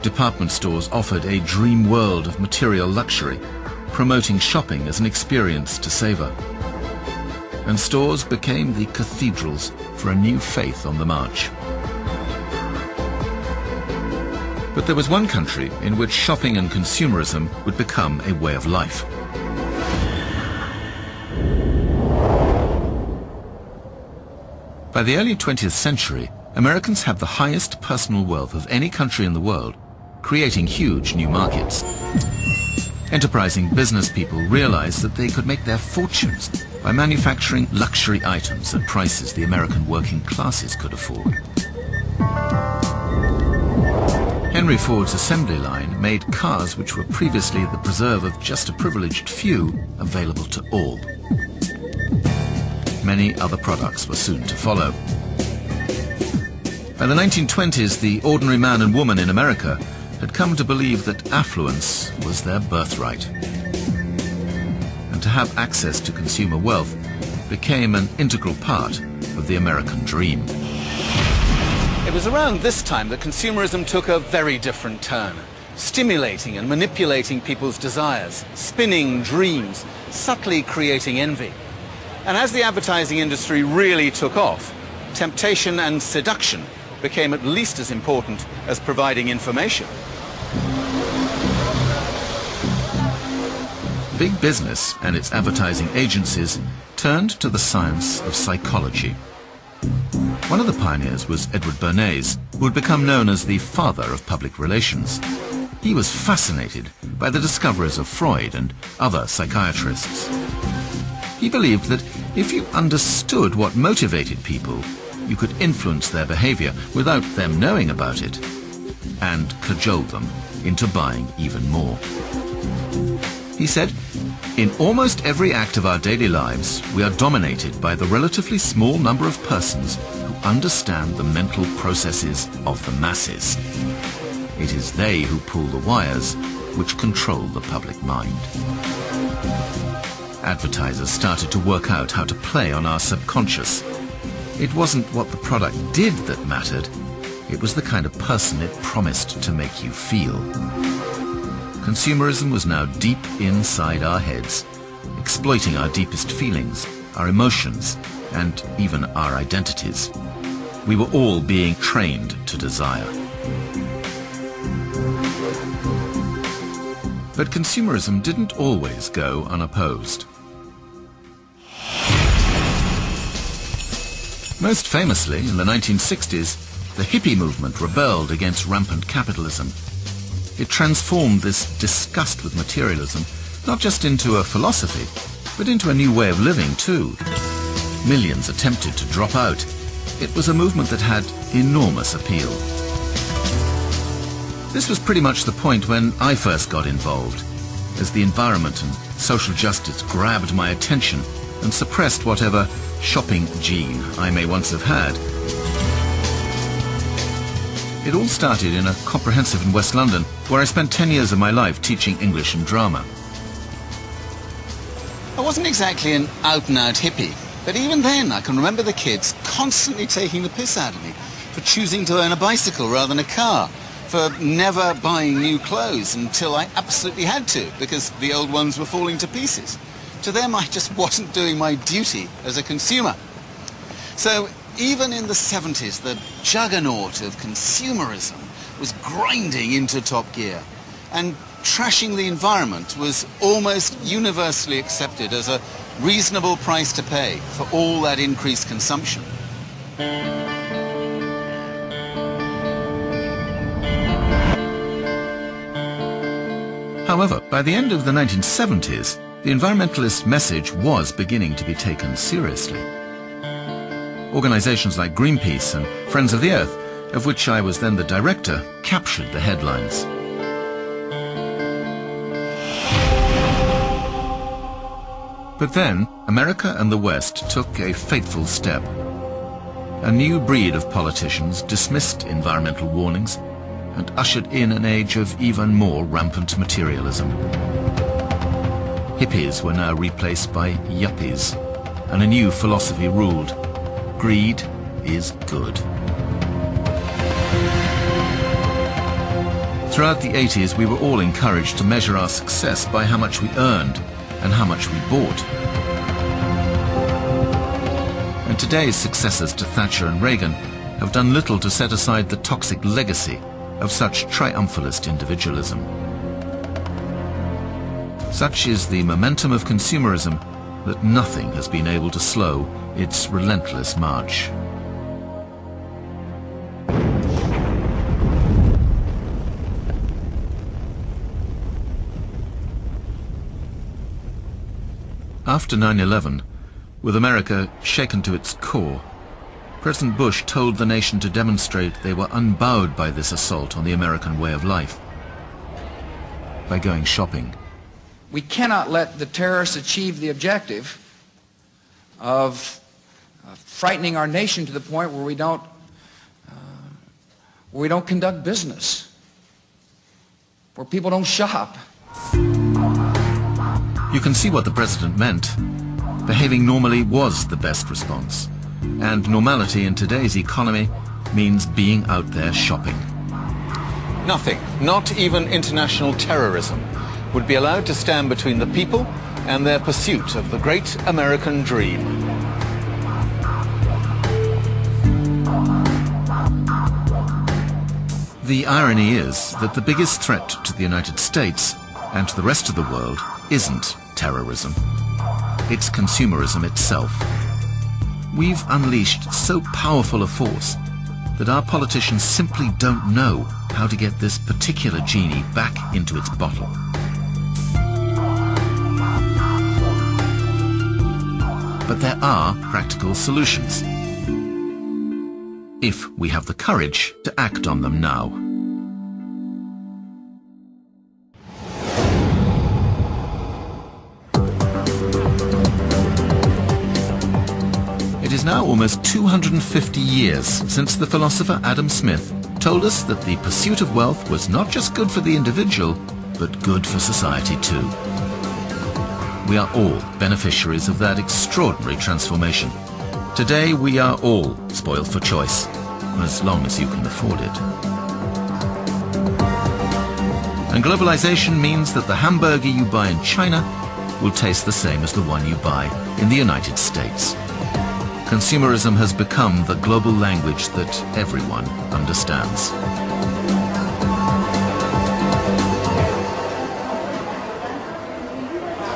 Department stores offered a dream world of material luxury, promoting shopping as an experience to savor. And stores became the cathedrals for a new faith on the march. But there was one country in which shopping and consumerism would become a way of life. By the early 20th century, Americans had the highest personal wealth of any country in the world, creating huge new markets. Enterprising business people realized that they could make their fortunes by manufacturing luxury items at prices the American working classes could afford. Henry Ford's assembly line made cars which were previously the preserve of just a privileged few available to all. Many other products were soon to follow. By the 1920s, the ordinary man and woman in America had come to believe that affluence was their birthright. And to have access to consumer wealth became an integral part of the American dream. It was around this time that consumerism took a very different turn, stimulating and manipulating people's desires, spinning dreams, subtly creating envy. And as the advertising industry really took off, temptation and seduction became at least as important as providing information. Big business and its advertising agencies turned to the science of psychology. One of the pioneers was Edward Bernays, who would become known as the father of public relations. He was fascinated by the discoveries of Freud and other psychiatrists. He believed that if you understood what motivated people, you could influence their behavior without them knowing about it, and cajole them into buying even more. He said, "In almost every act of our daily lives, we are dominated by the relatively small number of persons who understand the mental processes of the masses. It is they who pull the wires which control the public mind." Advertisers started to work out how to play on our subconscious. It wasn't what the product did that mattered, it was the kind of person it promised to make you feel. Consumerism was now deep inside our heads, exploiting our deepest feelings, our emotions, and even our identities. We were all being trained to desire. But consumerism didn't always go unopposed. Most famously, in the 1960s, the hippie movement rebelled against rampant capitalism. It transformed this disgust with materialism not just into a philosophy, but into a new way of living too. Millions attempted to drop out. It was a movement that had enormous appeal. This was pretty much the point when I first got involved, as the environment and social justice grabbed my attention and suppressed whatever shopping gene I may once have had. It all started in a comprehensive in West London, where I spent 10 years of my life teaching English and drama. I wasn't exactly an out-and-out hippie, but even then I can remember the kids constantly taking the piss out of me for choosing to own a bicycle rather than a car, for never buying new clothes until I absolutely had to, because the old ones were falling to pieces. To them, I just wasn't doing my duty as a consumer. So even in the 70s, the juggernaut of consumerism was grinding into top gear, and trashing the environment was almost universally accepted as a reasonable price to pay for all that increased consumption. However, by the end of the 1970s, the environmentalist message was beginning to be taken seriously. Organizations like Greenpeace and Friends of the Earth, of which I was then the director, captured the headlines. But then, America and the West took a fateful step. A new breed of politicians dismissed environmental warnings and ushered in an age of even more rampant materialism. Hippies were now replaced by yuppies, and a new philosophy ruled: greed is good. Throughout the 80s, we were all encouraged to measure our success by how much we earned and how much we bought. And today's successors to Thatcher and Reagan have done little to set aside the toxic legacy of such triumphalist individualism. Such is the momentum of consumerism that nothing has been able to slow its relentless march. After 9/11, with America shaken to its core, President Bush told the nation to demonstrate they were unbowed by this assault on the American way of life by going shopping. We cannot let the terrorists achieve the objective of frightening our nation to the point where we don't conduct business, where people don't shop. You can see what the president meant. Behaving normally was the best response. And normality in today's economy means being out there shopping. Nothing, not even international terrorism, would be allowed to stand between the people and their pursuit of the great American dream. The irony is that the biggest threat to the United States and to the rest of the world isn't terrorism. It's consumerism itself. We've unleashed so powerful a force that our politicians simply don't know how to get this particular genie back into its bottle. But there are practical solutions, if we have the courage to act on them now. It is now almost 250 years since the philosopher Adam Smith told us that the pursuit of wealth was not just good for the individual, but good for society too. We are all beneficiaries of that extraordinary transformation. Today we are all spoiled for choice, as long as you can afford it. And globalization means that the hamburger you buy in China will taste the same as the one you buy in the United States. Consumerism has become the global language that everyone understands.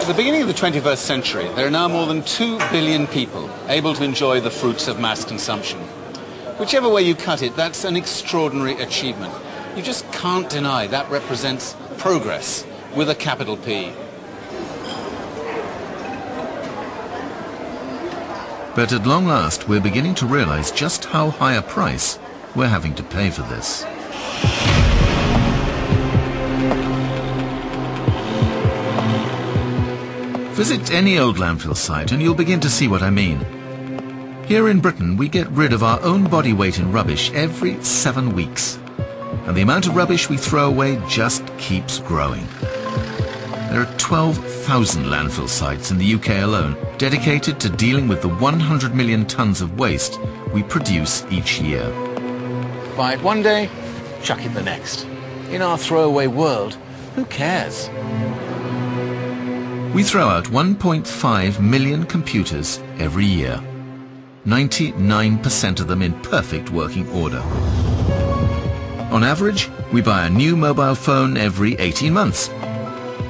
At the beginning of the 21st century, there are now more than 2 billion people able to enjoy the fruits of mass consumption. Whichever way you cut it, that's an extraordinary achievement. You just can't deny that represents progress with a capital P. But at long last, we're beginning to realize just how high a price we're having to pay for this. Visit any old landfill site and you'll begin to see what I mean. Here in Britain, we get rid of our own body weight in rubbish every 7 weeks. And the amount of rubbish we throw away just keeps growing. There are 12,000 landfill sites in the UK alone dedicated to dealing with the 100 million tons of waste we produce each year. Buy it one day, chuck it the next. In our throwaway world, who cares? We throw out 1.5 million computers every year. 99% of them in perfect working order. On average, we buy a new mobile phone every 18 months,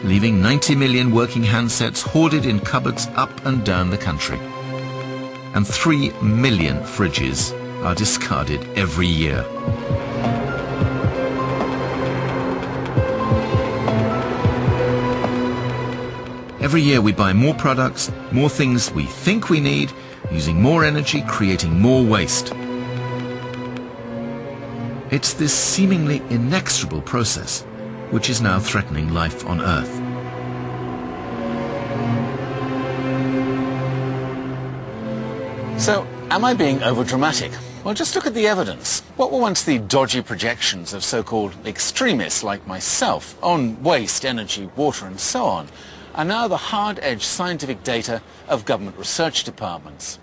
leaving 90 million working handsets hoarded in cupboards up and down the country. And 3 million fridges are discarded every year. Every year we buy more products, more things we think we need, using more energy, creating more waste. It's this seemingly inexorable process which is now threatening life on Earth. So, am I being overdramatic? Well, just look at the evidence. What were once the dodgy projections of so-called extremists like myself on waste, energy, water and so on are now the hard-edged scientific data of government research departments.